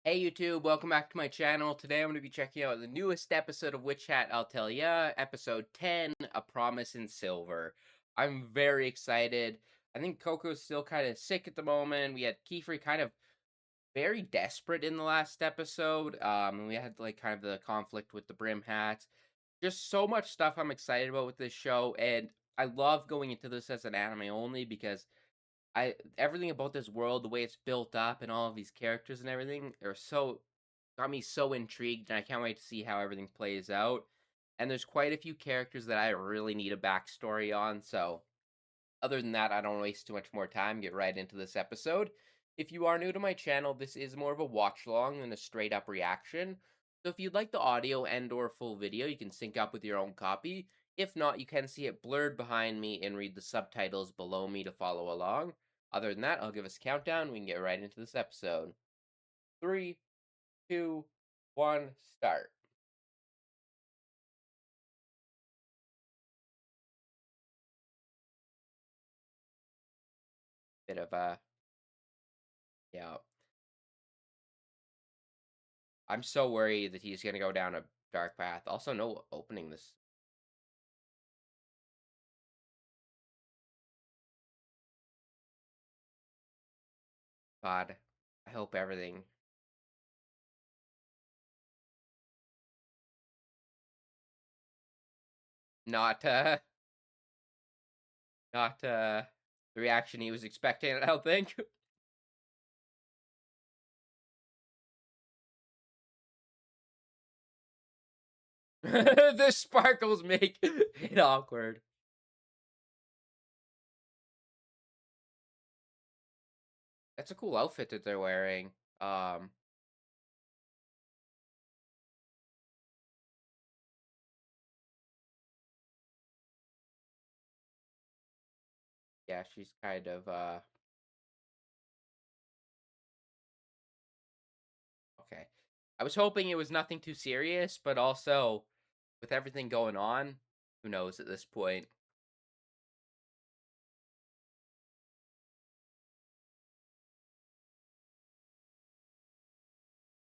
Hey YouTube, welcome back to my channel. Today I'm going to be checking out the newest episode of Witch Hat Atelier, episode 10, A Promise in Silver. I'm very excited. I think Coco's still kind of sick at the moment. We had Qifrey kind of very desperate in the last episode. And we had like kind of the conflict with the Brim Hats. Just so much stuff I'm excited about with this show, and I love going into this as an anime only because I everything about this world, the way it's built up and all of these characters and everything are so got me so intrigued, and I can't wait to see how everything plays out. And there's quite a few characters that I really need a backstory on, so other than that, I don't waste too much more time, get right into this episode. If you are new to my channel, this is more of a watch along than a straight up reaction. So if you'd like the audio and or full video, you can sync up with your own copy. If not, you can see it blurred behind me and read the subtitles below me to follow along. Other than that, I'll give us a countdown. We can get right into this episode. Three, two, one, start. Bit of a yeah. I'm so worried that he's gonna go down a dark path. Also, no opening this. God, I hope everything not not the reaction he was expecting, I don't think. The sparkles make it awkward. That's a cool outfit that they're wearing. Um yeah, she's kind of okay. I was hoping it was nothing too serious, but also with everything going on, who knows at this point.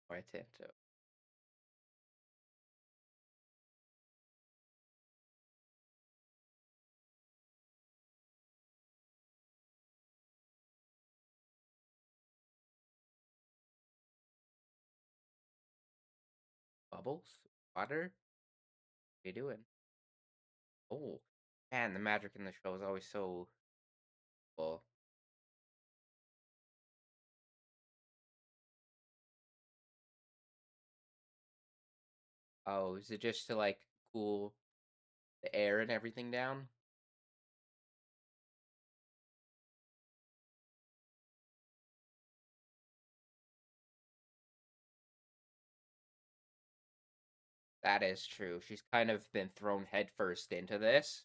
Or I tend to bubbles, water. What are you doing? Oh, man, the magic in the show is always so cool. Oh, is it just to like cool the air and everything down? That is true. She's kind of been thrown headfirst into this.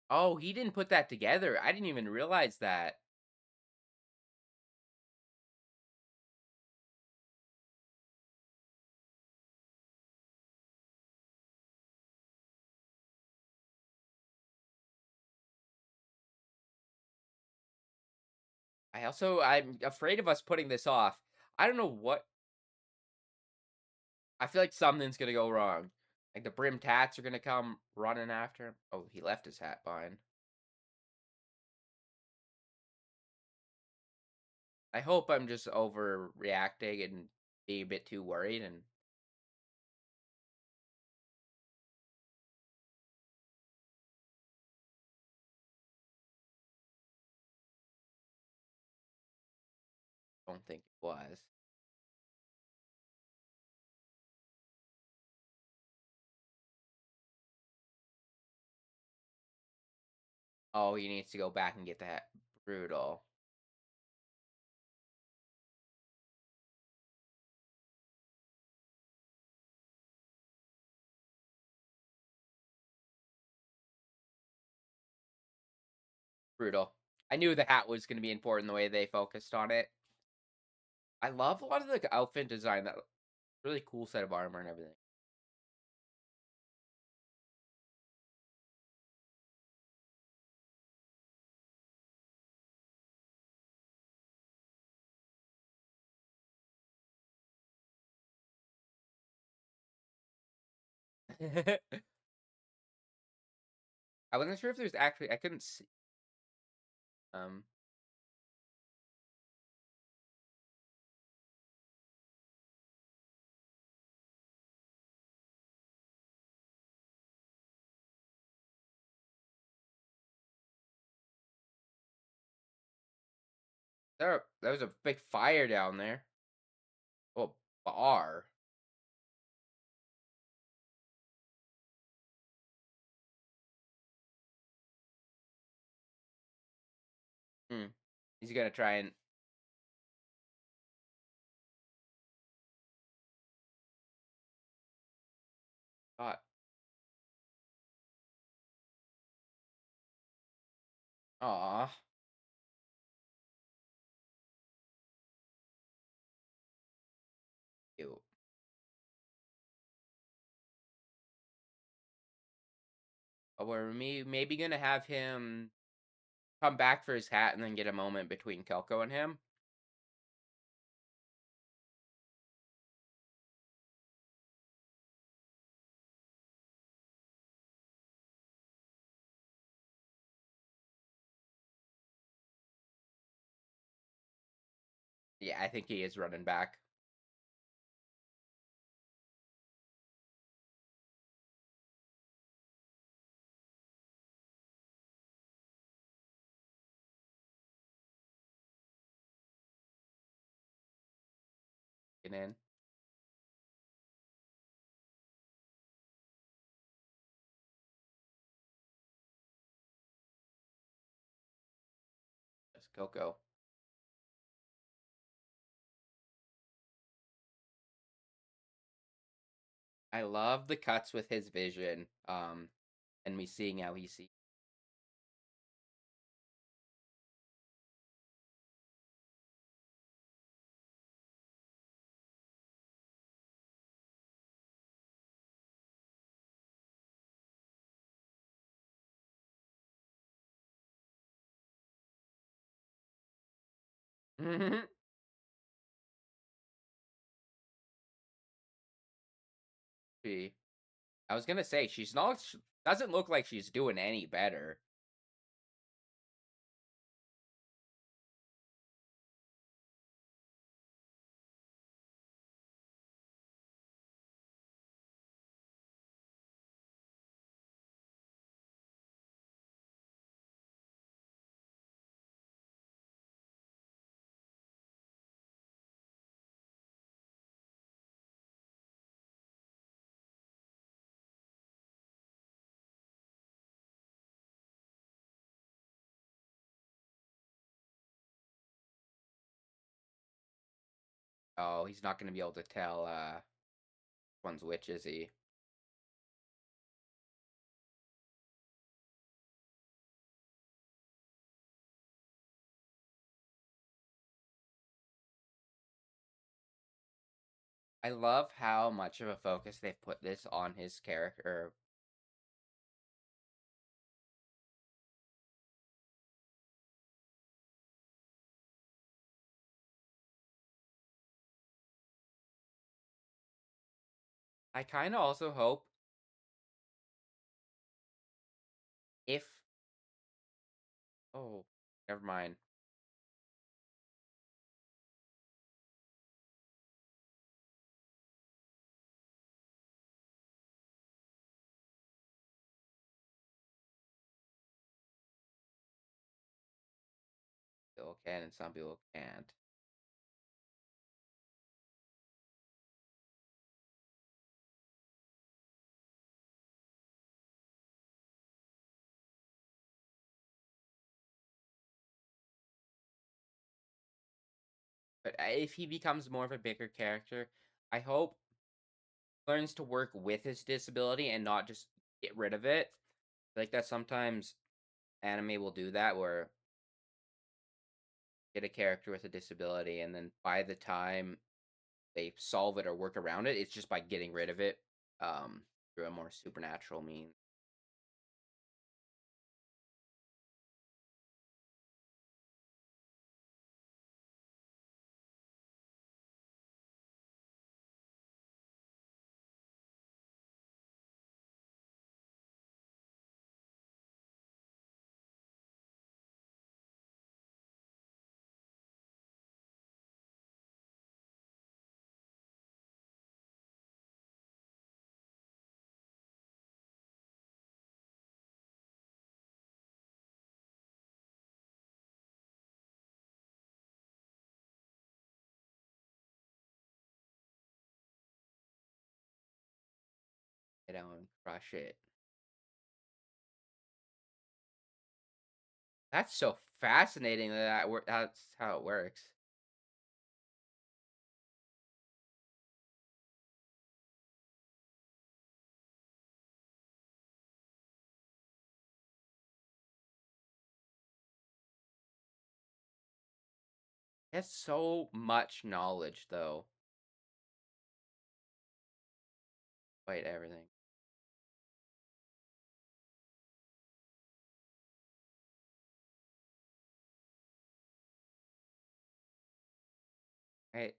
Oh, he didn't put that together. I didn't even realize that. I'm afraid of us putting this off. I don't know what. I feel like something's gonna go wrong. Like the Brim Tats are gonna come running after him. Oh, he left his hat behind. I hope I'm just overreacting and being a bit too worried and don't think it was. Oh, he needs to go back and get that brutal. Brutal. I knew the hat was gonna be important the way they focused on it. I love a lot of the outfit design. That really cool set of armor and everything. I wasn't sure if there's actually I couldn't see. Um, there was a big fire down there. Oh, bar. Hmm. He's gonna try and. Uh, Aw. Ew. We're maybe gonna have him come back for his hat and then get a moment between Kelko and him. Yeah, I think he is running back. Get in. That's Coco. I love the cuts with his vision. And me seeing how he sees. She. I was gonna say she's not. She doesn't look like she's doing any better. Oh, he's not gonna be able to tell. Which one's which, is he? I love how much of a focus they've put this on his character. I kind of also hope if. Oh, never mind. People can and some people can't. But if he becomes more of a bigger character, I hope learns to work with his disability and not just get rid of it. Like that sometimes anime will do that where get a character with a disability and then by the time they solve it or work around it, it's just by getting rid of it through a more supernatural means. Lay down, crush it. That's so fascinating that's how it works. That's so much knowledge, though. Quite everything. I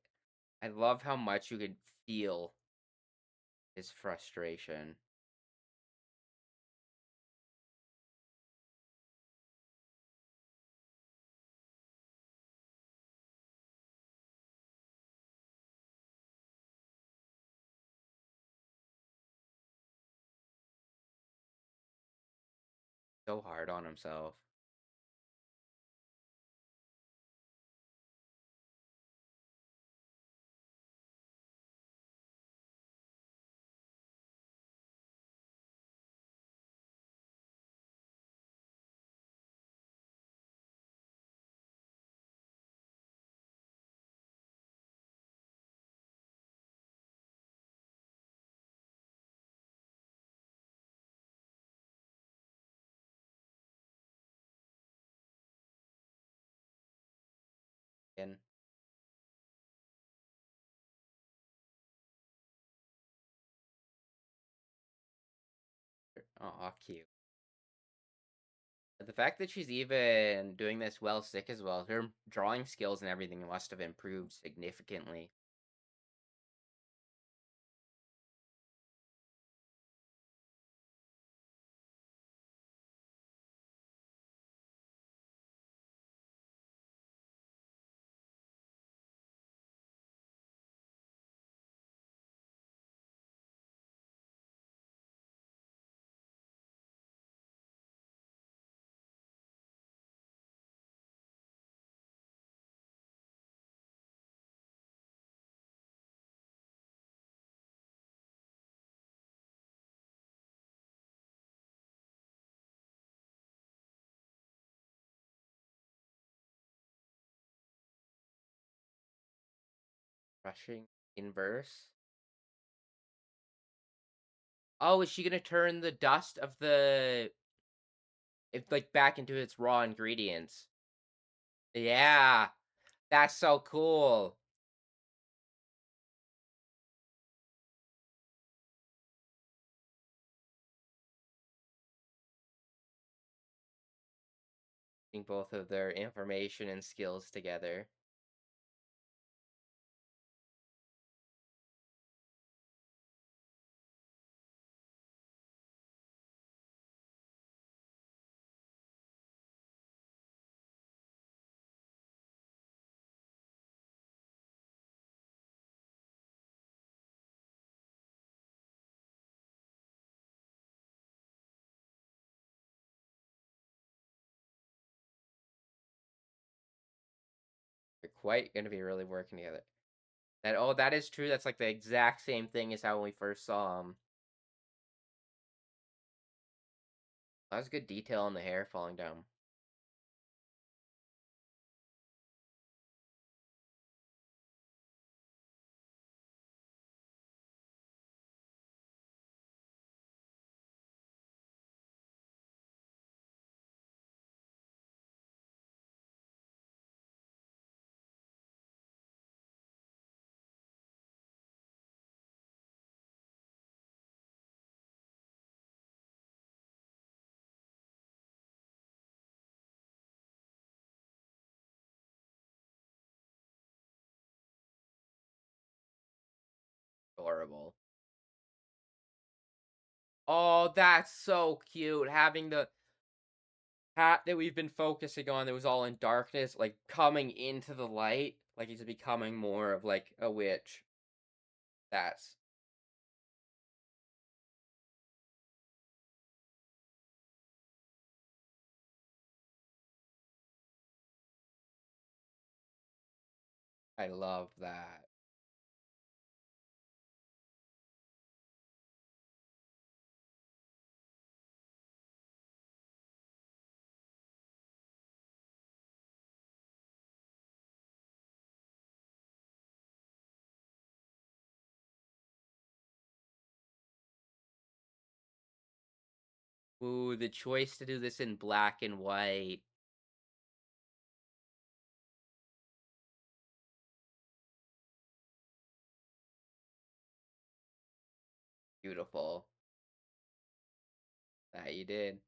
I love how much you could feel his frustration. So hard on himself. And oh, cute. But the fact that she's even doing this well sick as well, her drawing skills and everything must have improved significantly. Rushing inverse. Oh, is she gonna turn the dust of the it like back into its raw ingredients? Yeah, that's so cool. Putting both of their information and skills together. They're quite gonna be really working together. That is true. That's like the exact same thing as how when we first saw him. That was good detail on the hair falling down. Adorable. Oh, that's so cute. Having the hat that we've been focusing on that was all in darkness, like coming into the light, like he's becoming more of like a witch. That's I love that. Ooh, the choice to do this in black and white. Beautiful. That you did.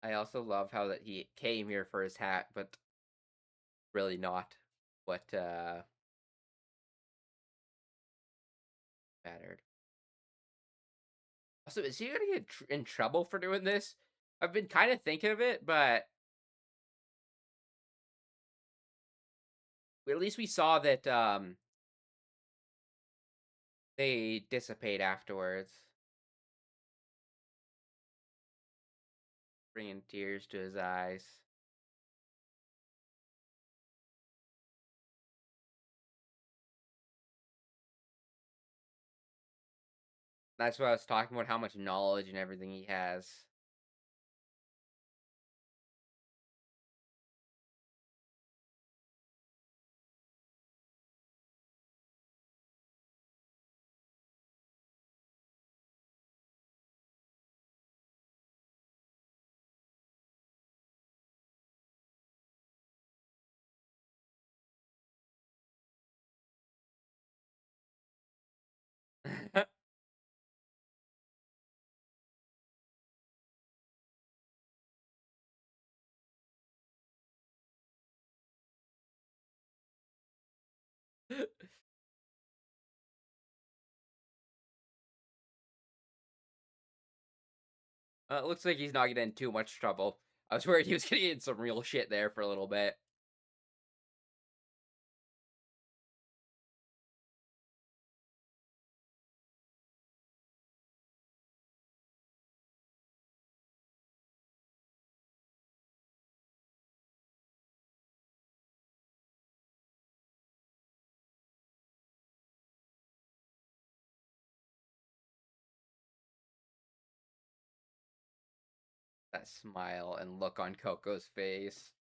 I also love how that he came here for his hat, but really not what mattered. Also, is he gonna get in trouble for doing this? I've been kind of thinking of it, but at least we saw that they dissipate afterwards, bringing tears to his eyes. That's what I was talking about, how much knowledge and everything he has. It looks like he's not getting in too much trouble. I was worried he was getting in some real shit there for a little bit. That smile and look on Coco's face.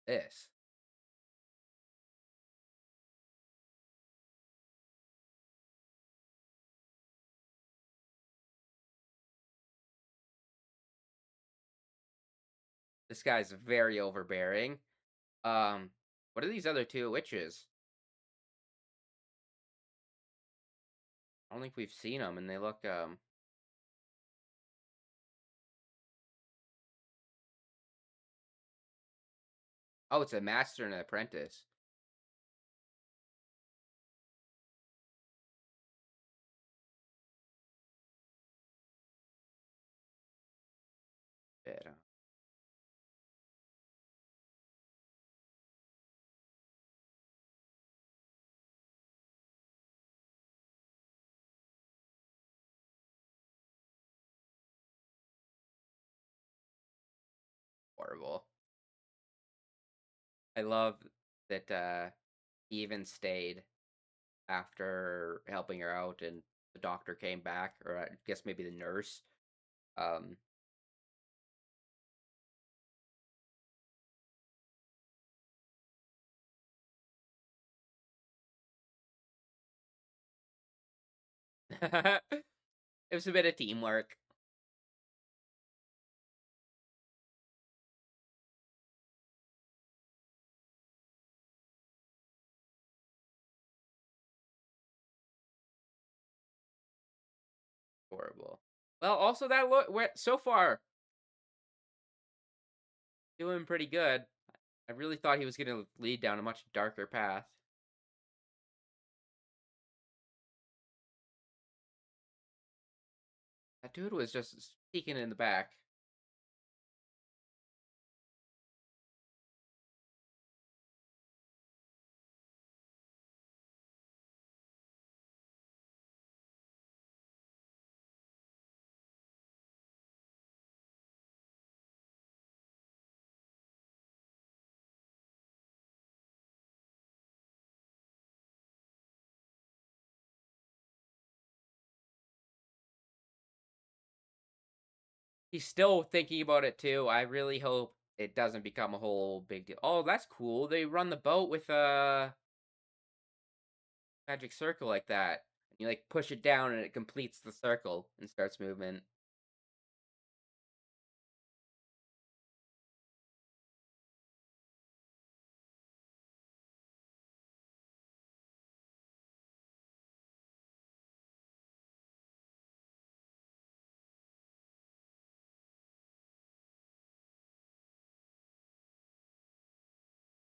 This. This guy's very overbearing. What are these other two witches? I don't think we've seen them, and they look Oh, it's a master and an apprentice. Bit horrible. I love that he even stayed after helping her out, and the doctor came back, or I guess maybe the nurse. Um, it was a bit of teamwork. Horrible. Well, also that look so far doing pretty good. I really thought he was going to lead down a much darker path. That dude was just peeking in the back. He's still thinking about it too. I really hope it doesn't become a whole big deal. Oh, that's cool. They run the boat with a magic circle like that. You like push it down and it completes the circle and starts movement.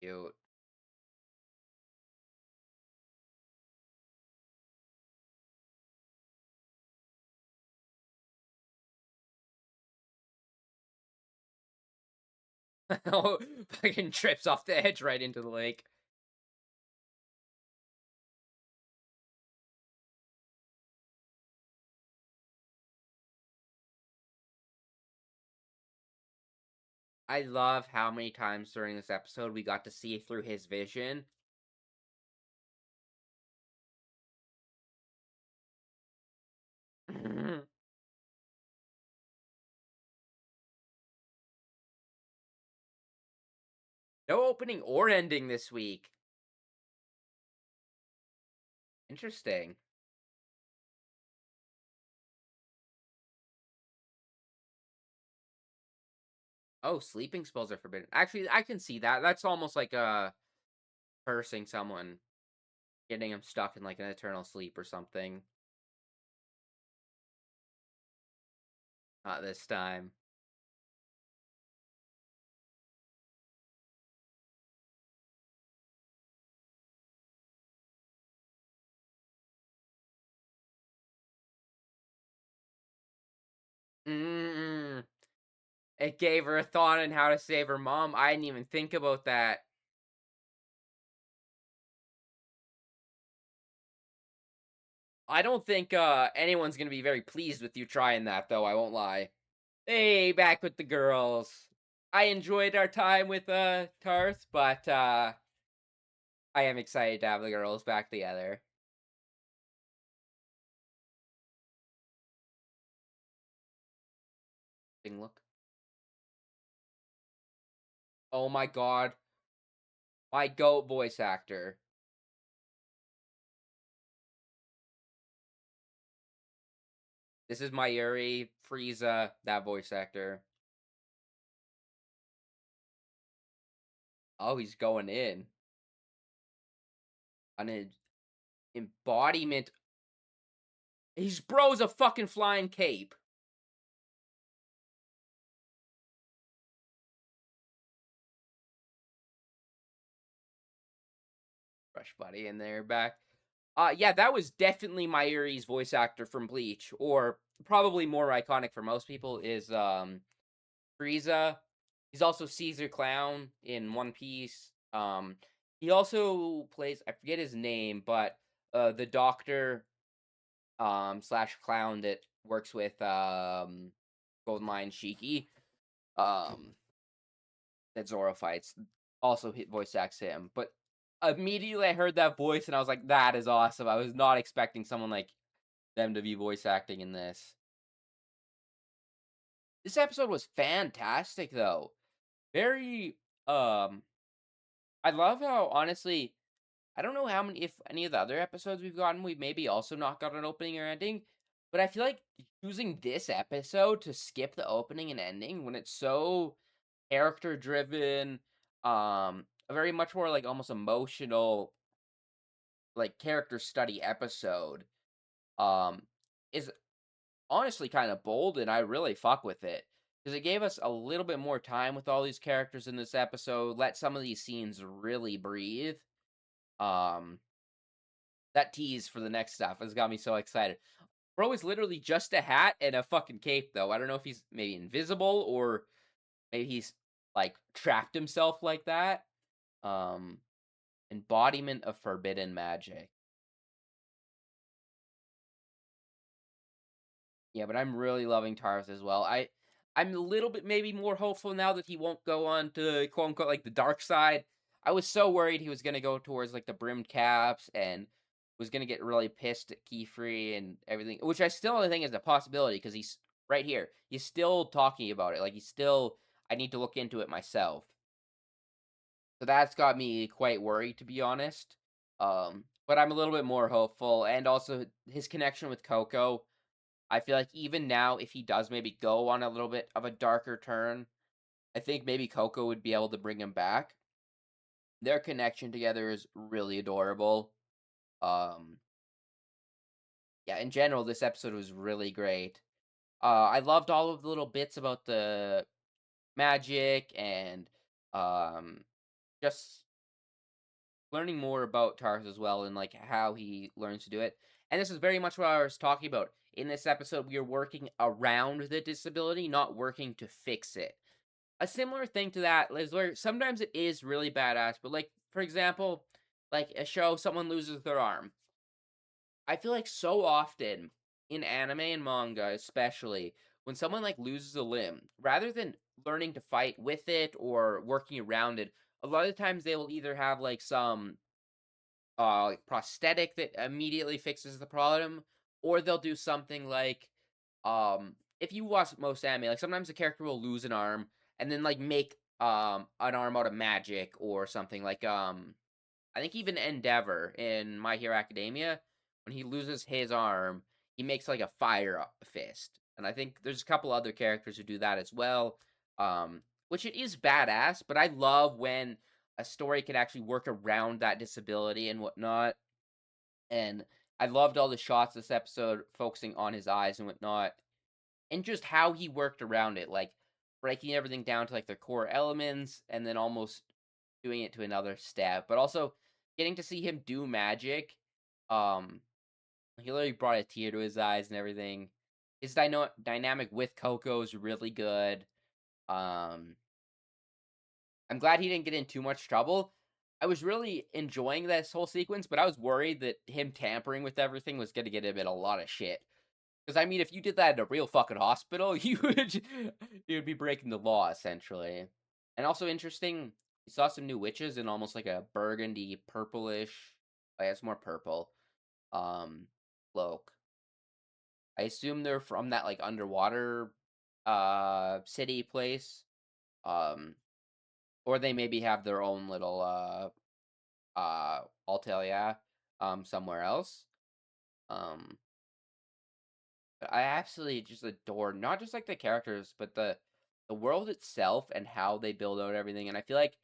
Cute. Oh, fucking trips off the edge right into the lake. I love how many times during this episode we got to see through his vision. No opening or ending this week. Interesting. Oh, sleeping spells are forbidden. Actually, I can see that. That's almost like cursing someone, getting them stuck in like an eternal sleep or something. Not this time. Mm. It gave her a thought on how to save her mom. I didn't even think about that. I don't think anyone's gonna be very pleased with you trying that, though. I won't lie. Hey, back with the girls. I enjoyed our time with Tarth, but I am excited to have the girls back together. Thing look. Oh my god, my goat voice actor. This is Mayuri, Frieza, that voice actor. Oh, he's going in on an embodiment. He's bro's a fucking flying cape. Rush Buddy in there back. Yeah, that was definitely Mayuri's voice actor from Bleach, or probably more iconic for most people is Frieza. He's also Caesar Clown in One Piece. He also plays, I forget his name, but the doctor slash clown that works with Golden Lion Shiki. Um, that Zoro fights. Also, hit voice acts him. But immediately I heard that voice and I was like, that is awesome. I was not expecting someone like them to be voice acting in this. This episode was fantastic though. Very I love how honestly I don't know how many if any of the other episodes we've maybe also not got an opening or ending, but I feel like choosing this episode to skip the opening and ending when it's so character driven, a very much more like almost emotional, like character study episode, um, is honestly kind of bold, and I really fuck with it because it gave us a little bit more time with all these characters in this episode. Let some of these scenes really breathe. Um, that tease for the next stuff has got me so excited. Bro is literally just a hat and a fucking cape, though. I don't know if he's maybe invisible or maybe he's like trapped himself like that. Um, embodiment of forbidden magic. Yeah, but I'm really loving Taurus as well. I'm a little bit maybe more hopeful now that he won't go on to quote unquote like the dark side. I was so worried he was gonna go towards like the Brimmed Caps and was gonna get really pissed at Qifrey and everything, which I still think is a possibility because he's right here. He's still talking about it. Like he's still, I need to look into it myself. So that's got me quite worried, to be honest. But I'm a little bit more hopeful, and also his connection with Coco. I feel like even now, if he does maybe go on a little bit of a darker turn, I think maybe Coco would be able to bring him back. Their connection together is really adorable. Um, yeah, in general, this episode was really great. I loved all of the little bits about the magic and um, just learning more about Tarth as well and like how he learns to do it. And this is very much what I was talking about. In this episode, we are working around the disability, not working to fix it. A similar thing to that is where sometimes it is really badass, but like for example, like a show someone loses their arm. I feel like so often in anime and manga, especially when someone like loses a limb, rather than learning to fight with it or working around it, a lot of times they will either have like some like prosthetic that immediately fixes the problem, or they'll do something like if you watch most anime, like sometimes the character will lose an arm and then like make an arm out of magic or something like I think even Endeavor in My Hero Academia, when he loses his arm, he makes like a fire fist. And I think there's a couple other characters who do that as well. Which it is badass, but I love when a story can actually work around that disability and whatnot. And I loved all the shots this episode focusing on his eyes and whatnot, and just how he worked around it, like breaking everything down to like their core elements and then almost doing it to another step, but also getting to see him do magic. Um, he literally brought a tear to his eyes and everything. His dynamic with Coco is really good. Um, I'm glad he didn't get in too much trouble. I was really enjoying this whole sequence, but I was worried that him tampering with everything was gonna get him in a lot of shit. Because I mean, if you did that in a real fucking hospital, you'd be breaking the law essentially. And also interesting, we saw some new witches in almost like a burgundy purplish. I guess more purple. Um, cloak. I assume they're from that like underwater city place. Um, or they maybe have their own little Altalia somewhere else. Um, but I absolutely just adore not just like the characters, but the world itself and how they build out everything. And I feel like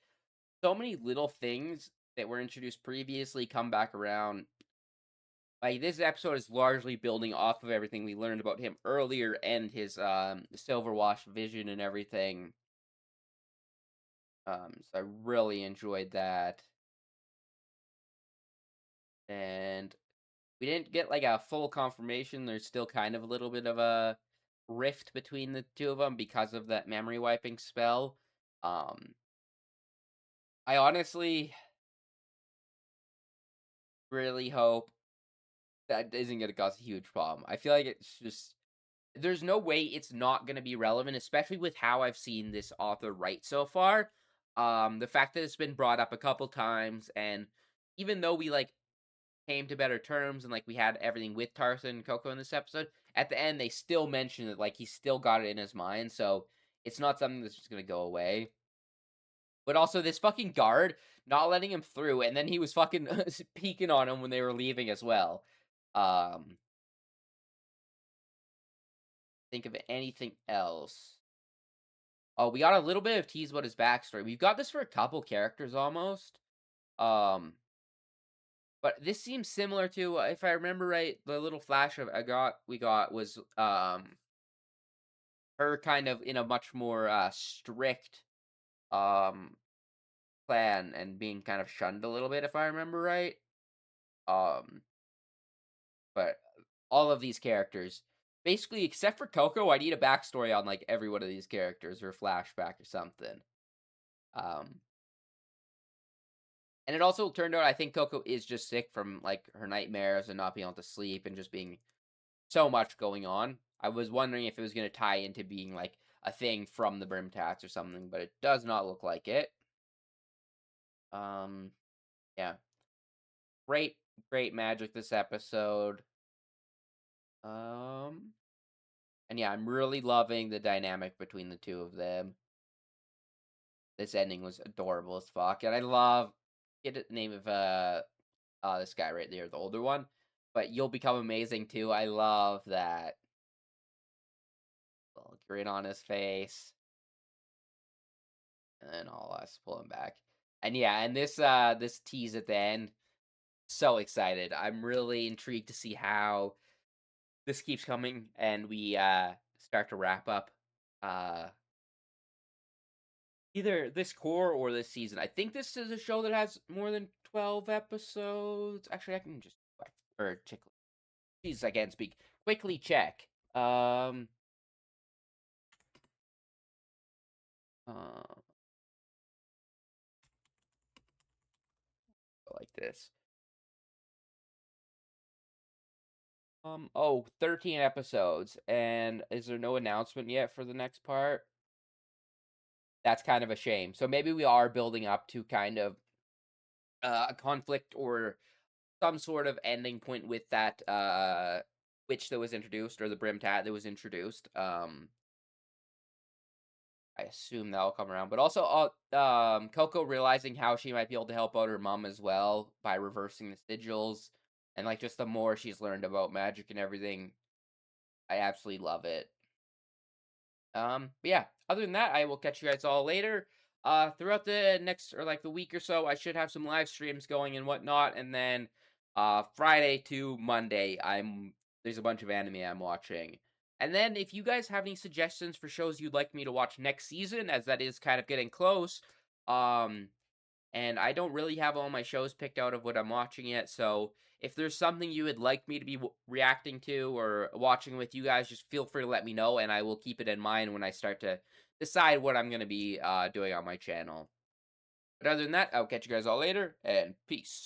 so many little things that were introduced previously come back around. Like this episode is largely building off of everything we learned about him earlier and his silver wash vision and everything. So I really enjoyed that. And we didn't get like a full confirmation. There's still kind of a little bit of a rift between the two of them because of that memory wiping spell. Um, I honestly really hope that isn't going to cause a huge problem. I feel like it's just there's no way it's not going to be relevant, especially with how I've seen this author write so far. The fact that it's been brought up a couple times, and even though we like came to better terms and like we had everything with Tarzan and Coco in this episode, at the end they still mention it like he still got it in his mind, so it's not something that's just gonna go away. But also this fucking guard not letting him through, and then he was fucking peeking on him when they were leaving as well. Um, think of anything else. Oh, we got a little bit of tease about his backstory. We've got this for a couple characters almost. Um, but this seems similar to, if I remember right, the little flash of we got was her kind of in a much more strict um plan and being kind of shunned a little bit, if I remember right. Um, but all of these characters, basically except for Coco, I need a backstory on like every one of these characters or a flashback or something. Um, and it also turned out I think Coco is just sick from like her nightmares and not being able to sleep and just being so much going on. I was wondering if it was going to tie into being like a thing from the Brim Tats or something, but it does not look like it. Um, yeah, great, great magic this episode. Um, And yeah, I'm really loving the dynamic between the two of them. This ending was adorable as fuck, and I love get the name of this guy right there, the older one. But you'll become amazing too. I love that little grin on his face, and then I'll pull him back. And yeah, and this tease at the end, so excited. I'm really intrigued to see how this keeps coming, and we start to wrap up uh either this core or this season. I think this is a show that has more than 12 episodes. Actually, I can just or check. Jesus, I can't speak. Quickly check. Uh, like this. Oh, 13 episodes. And is there no announcement yet for the next part? That's kind of a shame. So maybe we are building up to kind of a conflict or some sort of ending point with that witch that was introduced, or the Brimmed Hat that was introduced. I assume that'll come around, but also Coco realizing how she might be able to help out her mom as well by reversing the sigils, and like just the more she's learned about magic and everything, I absolutely love it. But yeah, other than that, I will catch you guys all later. Throughout the next or like the week or so, I should have some live streams going and whatnot, and then Friday to Monday, there's a bunch of anime I'm watching. And then if you guys have any suggestions for shows you'd like me to watch next season, as that is kind of getting close, um, and I don't really have all my shows picked out of what I'm watching yet. So if there's something you would like me to be reacting to or watching with you guys, just feel free to let me know, and I will keep it in mind when I start to decide what I'm going to be doing on my channel. But other than that, I'll catch you guys all later, and peace.